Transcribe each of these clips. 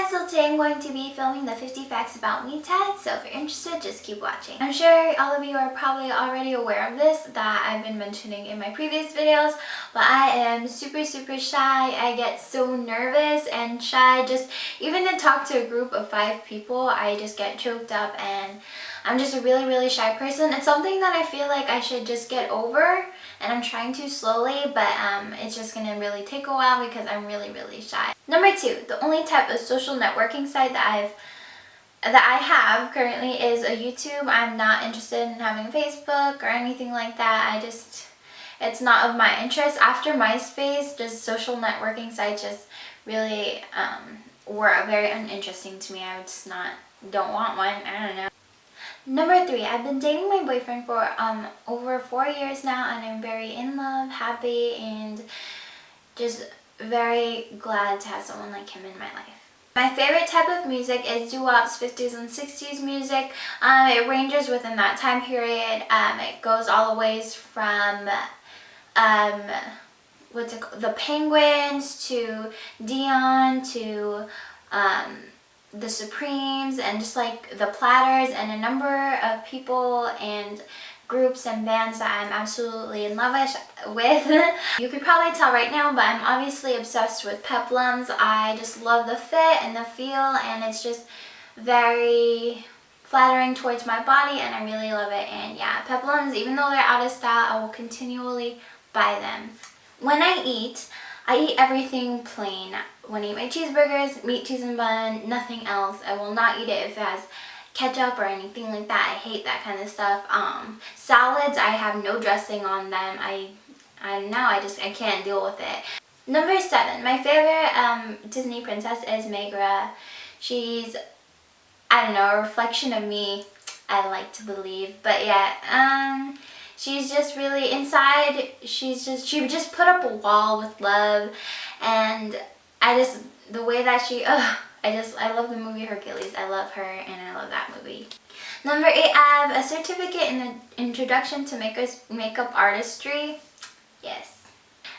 guys, so today I'm going to be filming the 50 facts about me tag, so if you're interested, just keep watching. I'm sure all of you are probably already aware of this, that I've been mentioning in my previous videos, but I am super shy. I get so nervous and shy, just even to talk to a group of 5 people, I just get choked up, and I'm just a really shy person. It's something that I feel like I should just get over, and I'm trying to slowly, but it's just gonna really take a while because I'm really shy. Number 2, the only type of social networking site that I have currently is a YouTube. I'm not interested in having a Facebook or anything like that. It's not of my interest. After MySpace, just social networking sites just really were very uninteresting to me. I just don't want one. I don't know. Number 3, I've been dating my boyfriend for over 4 years now, and I'm very in love, happy, and just very glad to have someone like him in my life. My favorite type of music is doo-wops, 50s and 60s music. It ranges within that time period. It goes all the ways from the Penguins to Dion to the Supremes, and just like the Platters, and a number of people and groups and bands that I'm absolutely in love with. You could probably tell right now, but I'm obviously obsessed with peplums. I just love the fit and the feel, and it's just very flattering towards my body, and I really love it. And yeah, peplums, even though they're out of style, I will continually buy them. When I eat everything plain. When I eat my cheeseburgers, meat, cheese, and bun, nothing else. I will not eat it if it has ketchup or anything like that. I hate that kind of stuff. Salads, I have no dressing on them. I don't know, I can't deal with it. Number 7, my favorite Disney princess is Megra. She's, I don't know, a reflection of me, I like to believe. But yeah, she's just really inside. She just put up a wall with love, and the way that I love the movie Hercules. I love her, and I love that movie. Number 8, I have a certificate in the Introduction to Makeup Artistry. Yes.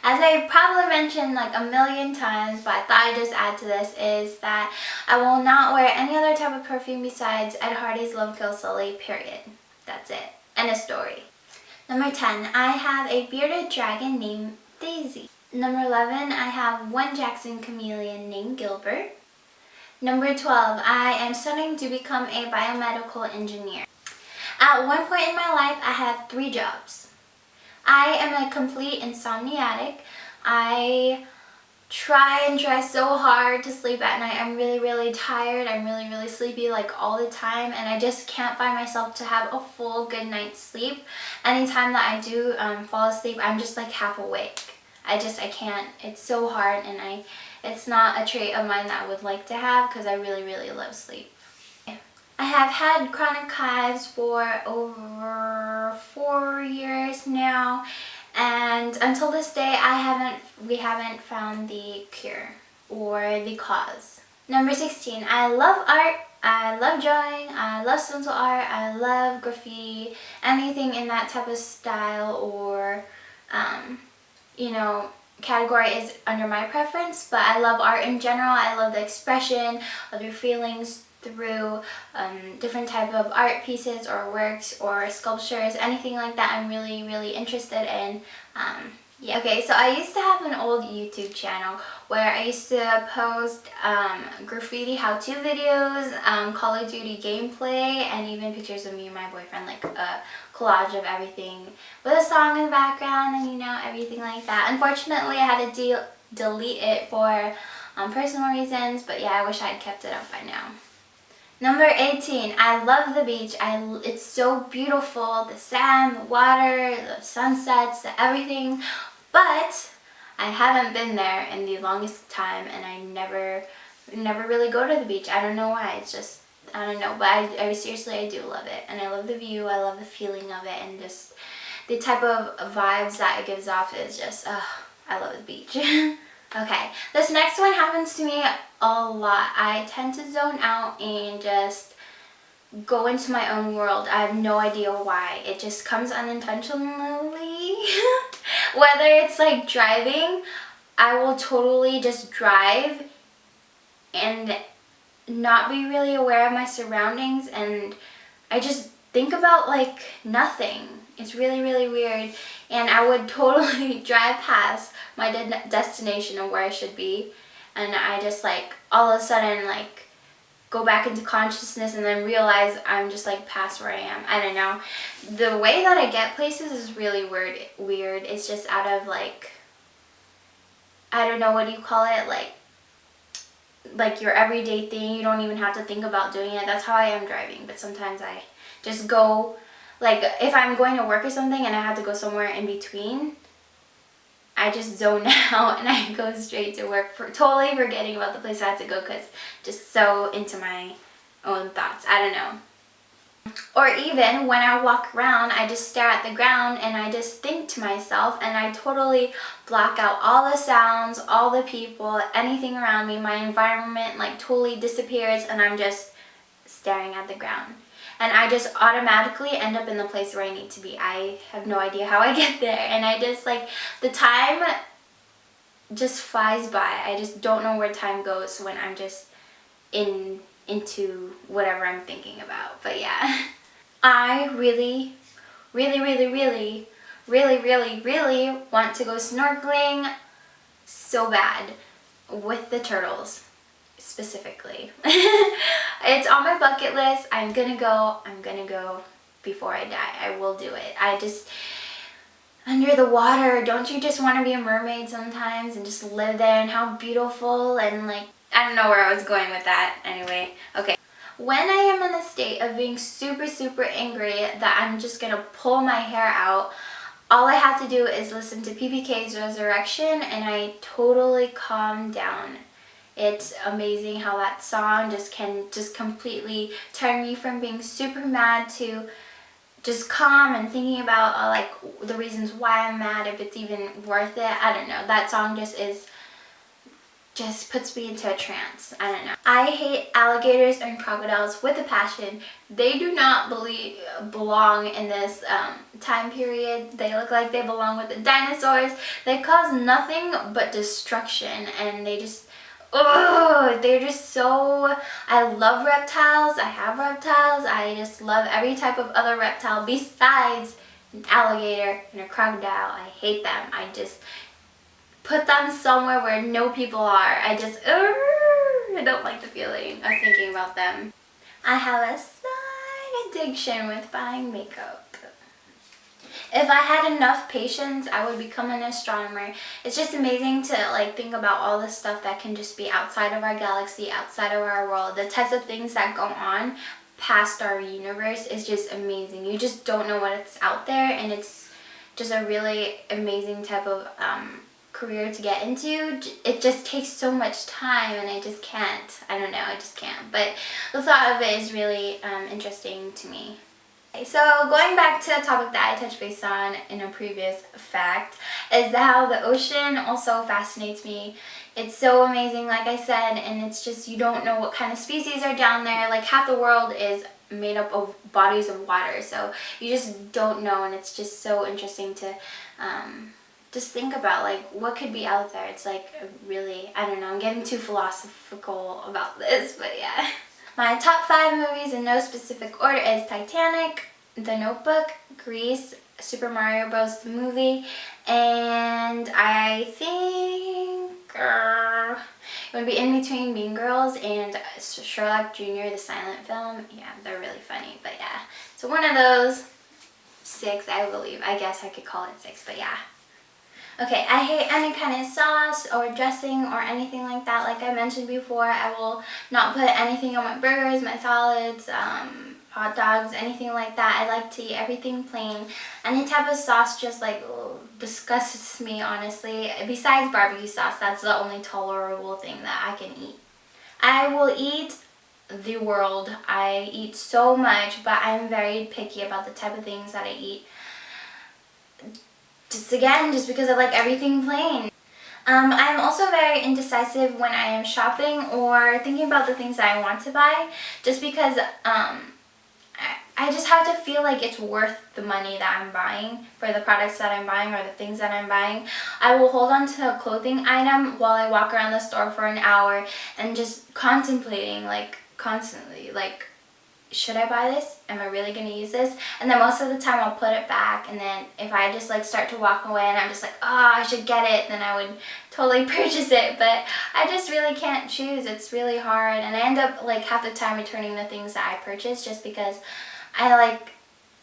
As I probably mentioned like a million times, but I thought I'd just add to this, is that I will not wear any other type of perfume besides Ed Hardy's Love Kill Sully, period. That's it. End of story. Number 10, I have a bearded dragon named Daisy. Number 11, I have one Jackson chameleon named Gilbert. Number 12, I am studying to become a biomedical engineer. At one point in my life, I had 3 jobs. I am a complete insomniac. I try so hard to sleep at night. I'm really tired. I'm really sleepy like all the time, and I just can't find myself to have a full good night's sleep. Anytime that I do fall asleep, I'm just like half awake. I can't. It's so hard, and it's not a trait of mine that I would like to have, because I really love sleep. I have had chronic hives for over 4 years now, and until this day we haven't found the cure or the cause. Number 16, I love art. I love drawing, I love stencil art, I love graffiti, anything in that type of style or category is under my preference, but I love art in general. I love the expression of your feelings through different type of art pieces or works or sculptures, anything like that. I'm really interested in. Yeah. Okay, so I used to have an old YouTube channel where I used to post graffiti how-to videos, Call of Duty gameplay, and even pictures of me and my boyfriend, like a collage of everything with a song in the background and everything like that. Unfortunately, I had to delete it for personal reasons, but yeah, I wish I had kept it up by now. Number 18, I love the beach. It's so beautiful, the sand, the water, the sunsets, everything, but I haven't been there in the longest time, and I never really go to the beach. I don't know why. It's just, I don't know, but I seriously, I do love it, and I love the view, I love the feeling of it, and just the type of vibes that it gives off is just, I love the beach. Okay, this next one happens to me a lot. I tend to zone out and just go into my own world. I have no idea why. It just comes unintentionally. Whether it's like driving, I will totally just drive and not be really aware of my surroundings, and I just think about like nothing. It's really, really weird. And I would totally drive past my destination of where I should be, and I just like all of a sudden like go back into consciousness and then realize I'm just like past where I am. I don't know. The way that I get places is really weird. It's just out of like, I don't know, what do you call it? Like your everyday thing. You don't even have to think about doing it. That's how I am driving. But sometimes I just go, like if I'm going to work or something and I have to go somewhere in between, I just zone out and I go straight to work, totally forgetting about the place I have to go because just so into my own thoughts. I don't know. Or even when I walk around, I just stare at the ground and I just think to myself, and I totally block out all the sounds, all the people, anything around me. My environment like totally disappears and I'm just staring at the ground. And I just automatically end up in the place where I need to be. I have no idea how I get there. And I just like, the time just flies by. I just don't know where time goes when I'm just into whatever I'm thinking about. But yeah, I really want to go snorkeling so bad with the turtles. Specifically. It's on my bucket list. I'm gonna go before I die. I will do it. I just, under the water, don't you just want to be a mermaid sometimes and just live there, and how beautiful, and like, I don't know where I was going with that. Anyway, okay. When I am in a state of being super angry that I'm just gonna pull my hair out, all I have to do is listen to PPK's Resurrection and I totally calm down. It's amazing how that song can completely turn me from being super mad to just calm and thinking about like the reasons why I'm mad, if it's even worth it. I don't know. That song just puts me into a trance. I don't know. I hate alligators and crocodiles with a passion. They do not belong in this time period. They look like they belong with the dinosaurs. They cause nothing but destruction, and they just, oh, they're just so, I love reptiles. I have reptiles. I just love every type of other reptile besides an alligator and a crocodile. I hate them. I just put them somewhere where no people are. I don't like the feeling of thinking about them. I have a slight addiction with buying makeup. If I had enough patience, I would become an astronomer. It's just amazing to like think about all the stuff that can just be outside of our galaxy, outside of our world. The types of things that go on past our universe is just amazing. You just don't know what's out there, and it's just a really amazing type of career to get into. It just takes so much time, and I just can't. I don't know, I just can't. But the thought of it is really interesting to me. So going back to a topic that I touched base on in a previous fact is how the ocean also fascinates me. It's so amazing, like I said, and it's just, you don't know what kind of species are down there. Like half the world is made up of bodies of water, so you just don't know, and it's just so interesting to just think about like what could be out there. It's like really, I don't know, I'm getting too philosophical about this, but yeah. My top 5 movies in no specific order is Titanic, The Notebook, Grease, Super Mario Bros. The movie, and I think it would be in between Mean Girls and Sherlock Jr., the silent film. Yeah, they're really funny, but yeah. So one of those 6, I believe. I guess I could call it 6, but yeah. Okay, I hate any kind of sauce or dressing or anything like that. Like I mentioned before, I will not put anything on my burgers, my salads, hot dogs, anything like that. I like to eat everything plain. Any type of sauce just like disgusts me, honestly. Besides barbecue sauce, that's the only tolerable thing that I can eat. I will eat the world. I eat so much, but I'm very picky about the type of things that I eat. Just because I like everything plain. I'm also very indecisive when I am shopping or thinking about the things that I want to buy, just because I I just have to feel like it's worth the money that I'm buying for the products that I'm buying or the things that I'm buying. I will hold on to a clothing item while I walk around the store for an hour and just contemplating, like, constantly, like, should I buy this? Am I really going to use this? And then most of the time I'll put it back, and then if I just like start to walk away and I'm just like, oh, I should get it, then I would totally purchase it. But I just really can't choose. It's really hard, and I end up like half the time returning the things that I purchase just because I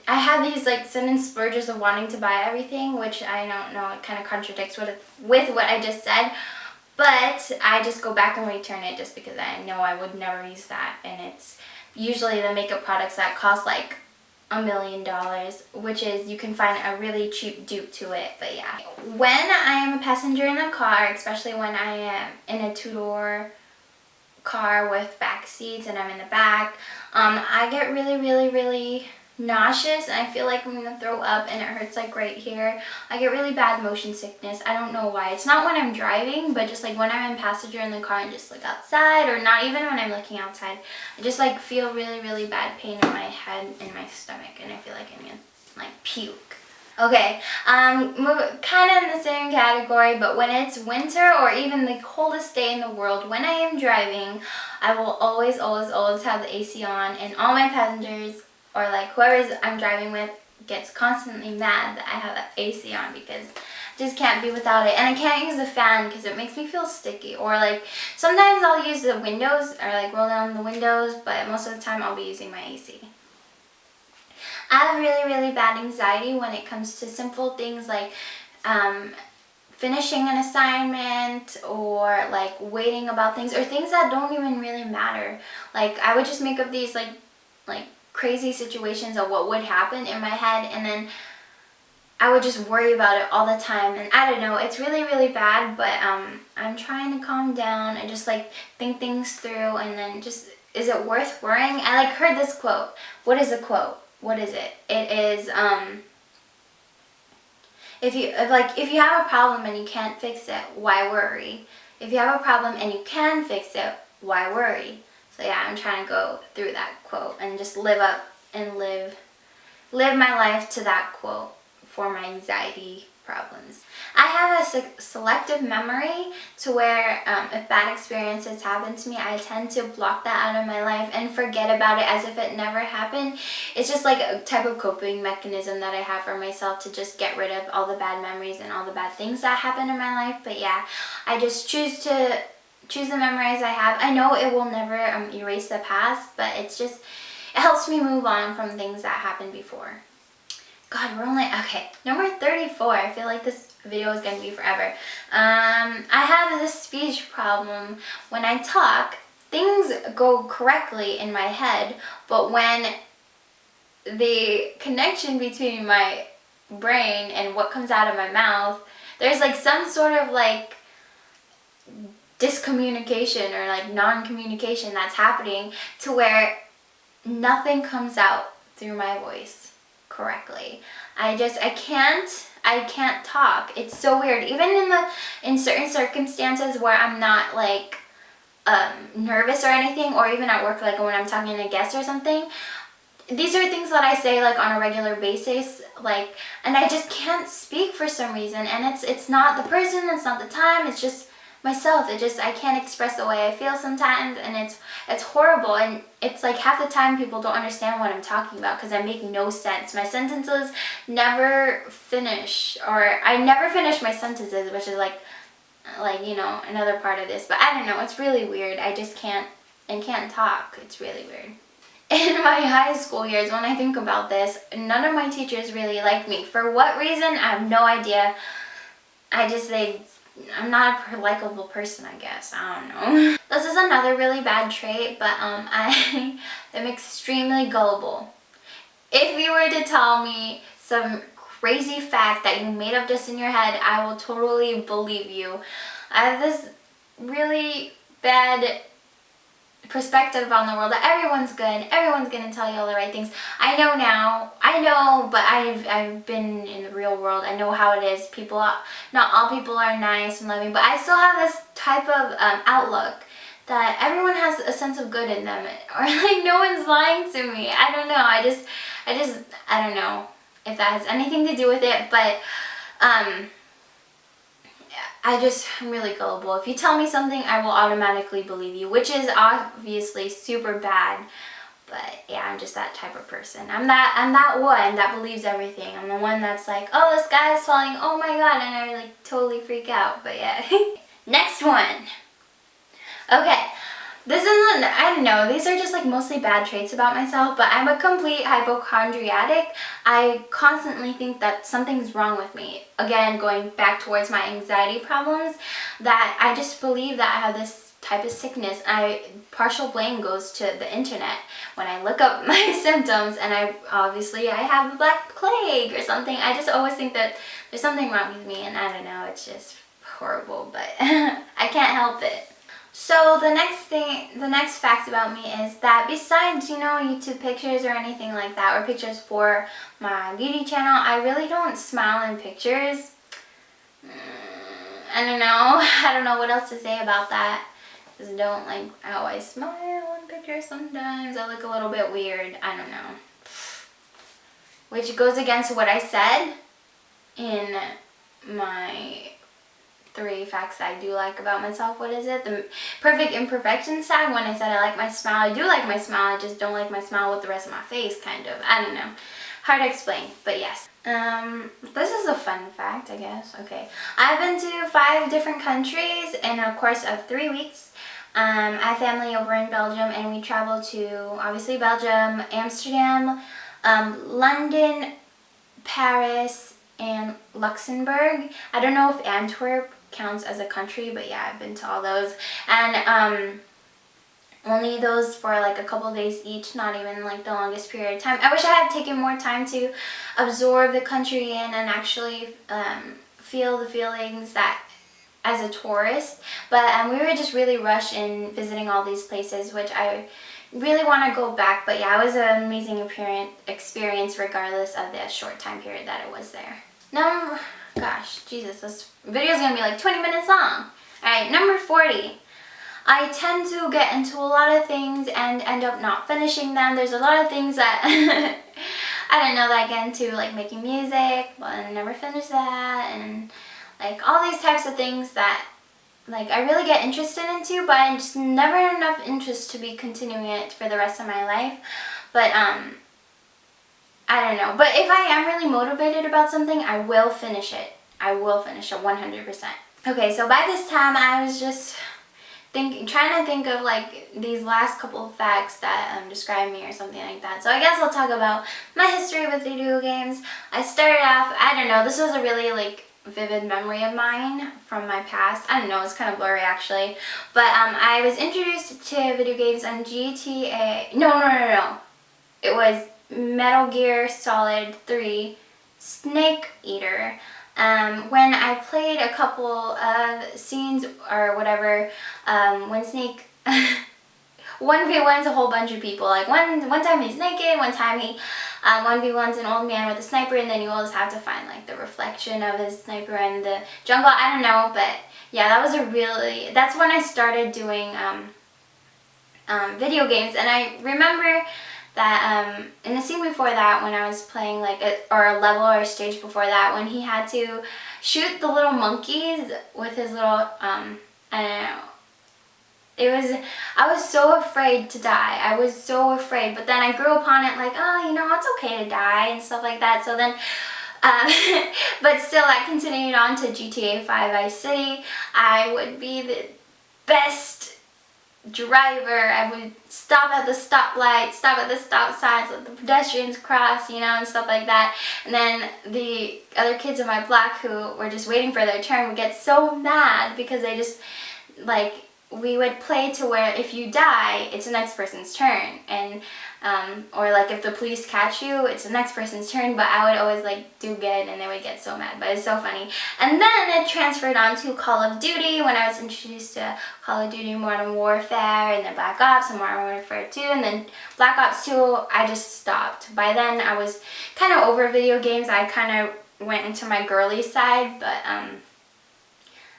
have these like sudden splurges of wanting to buy everything, which I don't know, it kind of contradicts with what I just said. But I just go back and return it just because I know I would never use that, and it's usually the makeup products that cost like $1 million, which is, you can find a really cheap dupe to it. But yeah, when I am a passenger in a car, especially when I am in a two-door car with back seats and I'm in the back, I get really nauseous, and I feel like I'm gonna throw up, and it hurts like right here. I get really bad motion sickness. I don't know why. It's not when I'm driving, but just like when I'm in passenger in the car and just look outside, or not even when I'm looking outside, I just like feel really bad pain in my head and my stomach, and I feel like I'm gonna like puke. Okay, kind of in the same category, but when it's winter or even the coldest day in the world, when I am driving, I will always have the AC on, and all my passengers or like whoever I'm driving with gets constantly mad that I have that AC on because I just can't be without it. And I can't use the fan because it makes me feel sticky. Or like sometimes I'll use the windows or like roll down the windows, but most of the time I'll be using my AC. I have really bad anxiety when it comes to simple things like finishing an assignment, or like waiting about things, or things that don't even really matter. Like I would just make up these like crazy situations of what would happen in my head, and then I would just worry about it all the time. And I don't know, it's really bad, but I'm trying to calm down and just like think things through, and then just, is it worth worrying? I like heard this quote. What is the quote? What is it? It is if you have a problem and you can't fix it, why worry? If you have a problem and you can fix it, why worry? So yeah, I'm trying to go through that quote and just live up and live my life to that quote for my anxiety problems. I have a selective memory to where if bad experiences happen to me, I tend to block that out of my life and forget about it as if it never happened. It's just like a type of coping mechanism that I have for myself to just get rid of all the bad memories and all the bad things that happen in my life. But yeah, I just choose the memories I have. I know it will never erase the past, but it helps me move on from things that happened before. God, we're only, okay, number 34. I feel like this video is going to be forever. I have this speech problem. When I talk, things go correctly in my head, but when the connection between my brain and what comes out of my mouth, there's like some sort of like discommunication or like non-communication that's happening to where nothing comes out through my voice correctly. I can't talk. It's so weird. Even in certain circumstances where I'm not like nervous or anything, or even at work, like when I'm talking to a guest or something, these are things that I say like on a regular basis, like, and I just can't speak for some reason. And it's not the person, it's not the time, it's just myself. I can't express the way I feel sometimes, and it's horrible. And it's like half the time people don't understand what I'm talking about because I make no sense. My sentences never finish, or I never finish my sentences, which is like you know, another part of this. But I don't know, it's really weird. I just can't talk. It's really weird. In my high school years, when I think about this, none of my teachers really liked me. For what reason? I have no idea. I'm not a likable person, I guess. I don't know. This is another really bad trait, but I am extremely gullible. If you were to tell me some crazy fact that you made up just in your head, I will totally believe you. I have this really bad perspective on the world that everyone's good, everyone's gonna tell you all the right things. I know, but I've been in the real world. I know how it is. Not all people are nice and loving, but I still have this type of outlook that everyone has a sense of good in them, or like no one's lying to me. I don't know. I don't know if that has anything to do with it, but I'm really gullible. If you tell me something, I will automatically believe you, which is obviously super bad. But yeah, I'm just that type of person. I'm that one that believes everything. I'm the one that's like, oh, the sky is falling, oh my god, and I like totally freak out. But yeah. Next one. Okay. This isn't, I don't know, these are just like mostly bad traits about myself, but I'm a complete hypochondriac. I constantly think that something's wrong with me. Again, going back towards my anxiety problems, that I just believe that I have this type of sickness. Partial blame goes to the internet. When I look up my symptoms and I have the Black Plague or something, I just always think that there's something wrong with me, and I don't know, it's just horrible, but I can't help it. So the next fact about me is that besides, YouTube pictures or anything like that, or pictures for my beauty channel, I really don't smile in pictures. I don't know. I don't know what else to say about that. I don't like how I smile in pictures sometimes. I look a little bit weird. I don't know. Which goes against what I said in my 3 facts I do like about myself. What is it? The perfect imperfections tag. When I said I like my smile, I do like my smile. I just don't like my smile with the rest of my face, kind of. I don't know. Hard to explain, but yes. This is a fun fact, I guess. Okay. I've been to 5 different countries in a course of 3 weeks. I have family over in Belgium, and we traveled to, obviously, Belgium, Amsterdam, London, Paris, and Luxembourg. I don't know if Antwerp counts as a country, but yeah, I've been to all those, and only those for like a couple days each, not even like the longest period of time. I wish I had taken more time to absorb the country in and actually feel the feelings that as a tourist, but we were just really rushed in visiting all these places, which I really want to go back. But yeah, it was an amazing experience regardless of the short time period that I was there. Now, gosh, Jesus, this video is going to be like 20 minutes long. Alright, number 40. I tend to get into a lot of things and end up not finishing them. There's a lot of things that I don't know, that I get into, like making music, but I never finish that, and like all these types of things that like I really get interested into, but I just never had enough interest to be continuing it for the rest of my life. But I don't know. But if I am really motivated about something, I will finish it. I will finish it 100%. Okay, so by this time I was just trying to think of like these last couple of facts that describe me or something like that. So I guess I'll talk about my history with video games. I started off, I don't know, this was a really like vivid memory of mine from my past. I don't know, it's kind of blurry actually. But I was introduced to video games on GTA. No. It was Metal Gear Solid 3 Snake Eater. When I played a couple of scenes or whatever, when Snake 1v1's a whole bunch of people. Like one time he's naked, one time he 1v1's an old man with a sniper, and then you always have to find like the reflection of his sniper in the jungle. I don't know, but yeah, that's when I started doing video games. And I remember that in the scene before that, when I was playing like a level or a stage before that, when he had to shoot the little monkeys with his little I don't know. I was so afraid to die. I was so afraid, but then I grew upon it like, oh, it's okay to die and stuff like that. So then, but still I continued on to GTA 5 Vice City. I would be the best driver. I would stop at the stoplight, stop at the stop signs, let the pedestrians cross, and stuff like that. And then the other kids in my block who were just waiting for their turn would get so mad because they just, like, we would play to where if you die, it's the next person's turn, and or like if the police catch you, it's the next person's turn. But I would always like do good, and they would get so mad. But it's so funny. And then it transferred on to Call of Duty when I was introduced to Call of Duty Modern Warfare, and then Black Ops and Modern Warfare 2, and then Black Ops 2. I just stopped. By then I was kind of over video games. I kind of went into my girly side, but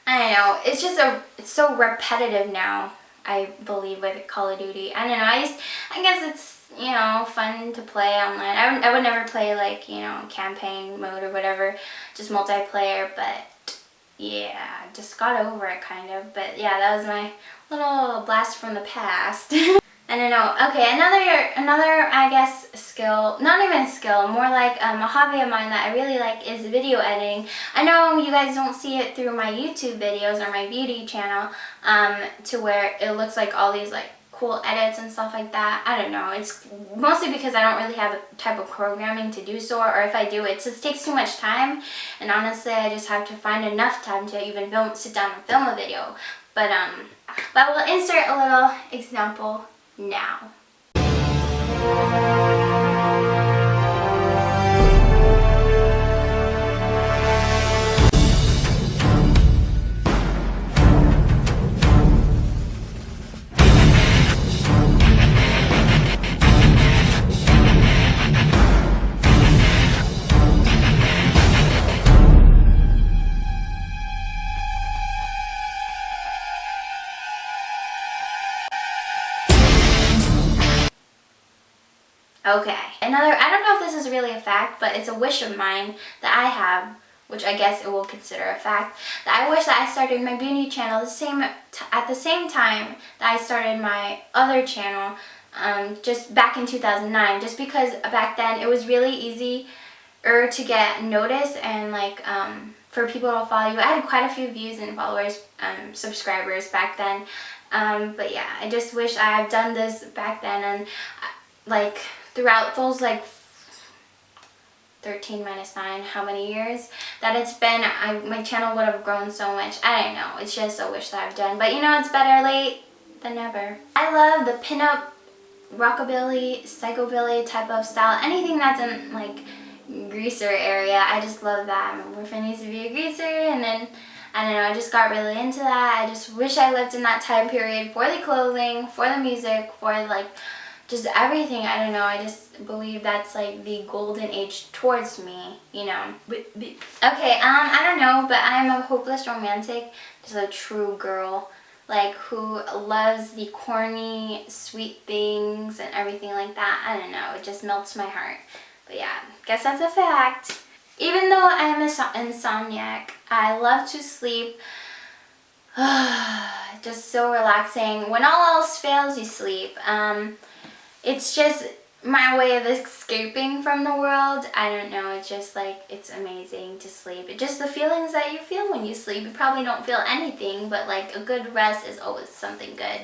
I don't know, it's so repetitive now. I believe, with Call of Duty. I don't know, I guess it's, you know, fun to play online. I would never play like, you know, campaign mode or whatever, just multiplayer, but yeah, just got over it kind of. But yeah, that was my little blast from the past. I don't know. Okay, another I guess skill, not even a skill, more like a hobby of mine that I really like is video editing. I know you guys don't see it through my YouTube videos or my beauty channel, to where it looks like all these like cool edits and stuff like that. I don't know. It's mostly because I don't really have the type of programming to do so, or if I do, it just takes too much time. And honestly, I just have to find enough time to even sit down and film a video. But we'll insert a little example now. Okay, I don't know if this is really a fact, but it's a wish of mine that I have, which I guess it will consider a fact, that I wish that I started my beauty channel at the same time that I started my other channel, just back in 2009, just because back then it was really easy to get noticed and like for people to follow you. I had quite a few views and followers, subscribers back then, but yeah, I just wish I had done this back then, and like throughout those like 13 minus 9, how many years that it's been, my channel would have grown so much. I don't know, it's just a wish that I've done, but you know, it's better late than never. I love the pinup, rockabilly, psychobilly type of style, anything that's in like greaser area. I just love that. My boyfriend used to be a greaser, and then I don't know, I just got really into that. I just wish I lived in that time period for the clothing, for the music, for like just everything. I don't know, I just believe that's like the golden age towards me, you know. Okay, I don't know, but I'm a hopeless romantic, just a true girl, like who loves the corny, sweet things and everything like that. I don't know, it just melts my heart. But yeah, guess that's a fact. Even though I am an insomniac, I love to sleep. Just so relaxing. When all else fails, you sleep. It's just my way of escaping from the world. I don't know, it's just like, it's amazing to sleep. It's just the feelings that you feel when you sleep. You probably don't feel anything, but like a good rest is always something good.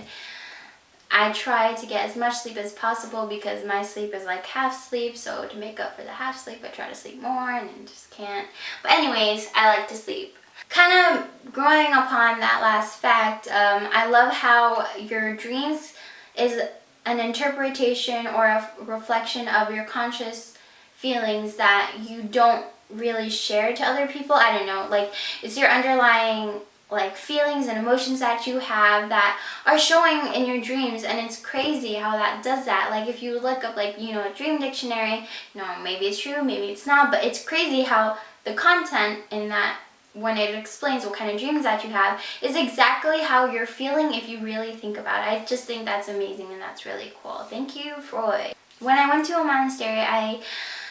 I try to get as much sleep as possible because my sleep is like half sleep, so to make up for the half sleep, I try to sleep more and then just can't. But anyways, I like to sleep. Kind of growing upon that last fact, I love how your dreams is an interpretation or a reflection of your conscious feelings that you don't really share to other people. I don't know, like it's your underlying like feelings and emotions that you have that are showing in your dreams, and it's crazy how that does that. Like if you look up like, you know, a dream dictionary, you know, maybe it's true, maybe it's not, but it's crazy how the content in that, when it explains what kind of dreams that you have, is exactly how you're feeling if you really think about it. I just think that's amazing and that's really cool. Thank you, Freud. When I went to a monastery,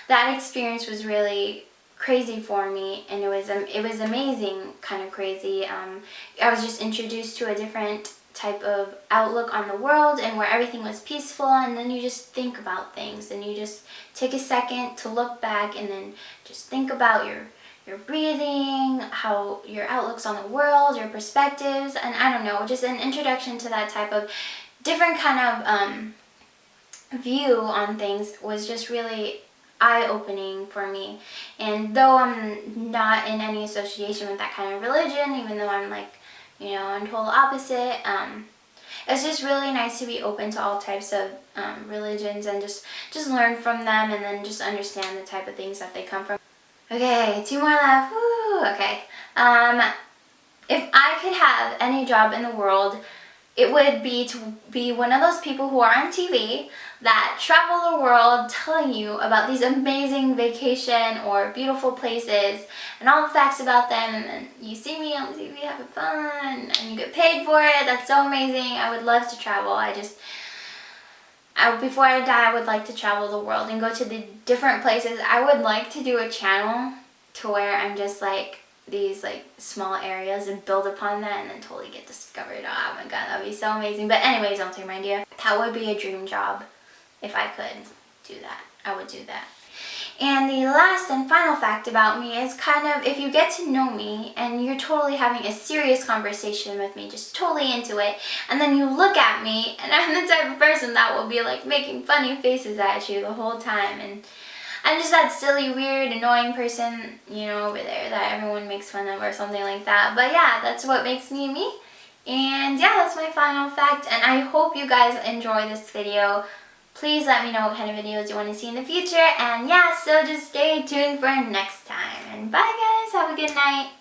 that experience was really crazy for me, and it was amazing, kind of crazy. I was just introduced to a different type of outlook on the world, and where everything was peaceful, and then you just think about things, and you just take a second to look back and then just think about your breathing, how your outlooks on the world, your perspectives, and I don't know, just an introduction to that type of different kind of view on things was just really eye-opening for me. And though I'm not in any association with that kind of religion, even though I'm like, you know, in total opposite, it's just really nice to be open to all types of religions and just learn from them, and then just understand the type of things that they come from. Okay, 2 more left. Woo, okay. If I could have any job in the world, it would be to be one of those people who are on TV that travel the world telling you about these amazing vacation or beautiful places and all the facts about them, and then you see me on TV having fun and you get paid for it. That's so amazing. I would love to travel. Before I die, I would like to travel the world and go to the different places. I would like to do a channel to where I'm just like these like small areas and build upon that and then totally get discovered. Oh my god, that would be so amazing. But anyways, don't take my idea. That would be a dream job. If I could do that, I would do that. And the last and final fact about me is kind of, if you get to know me and you're totally having a serious conversation with me, just totally into it, and then you look at me and I'm the type of person that will be like making funny faces at you the whole time, and I'm just that silly, weird, annoying person, you know, over there that everyone makes fun of or something like that. But yeah, that's what makes me me. And yeah, that's my final fact, and I hope you guys enjoy this video. Please let me know what kind of videos you want to see in the future, and yeah, so just stay tuned for next time. And bye guys, have a good night.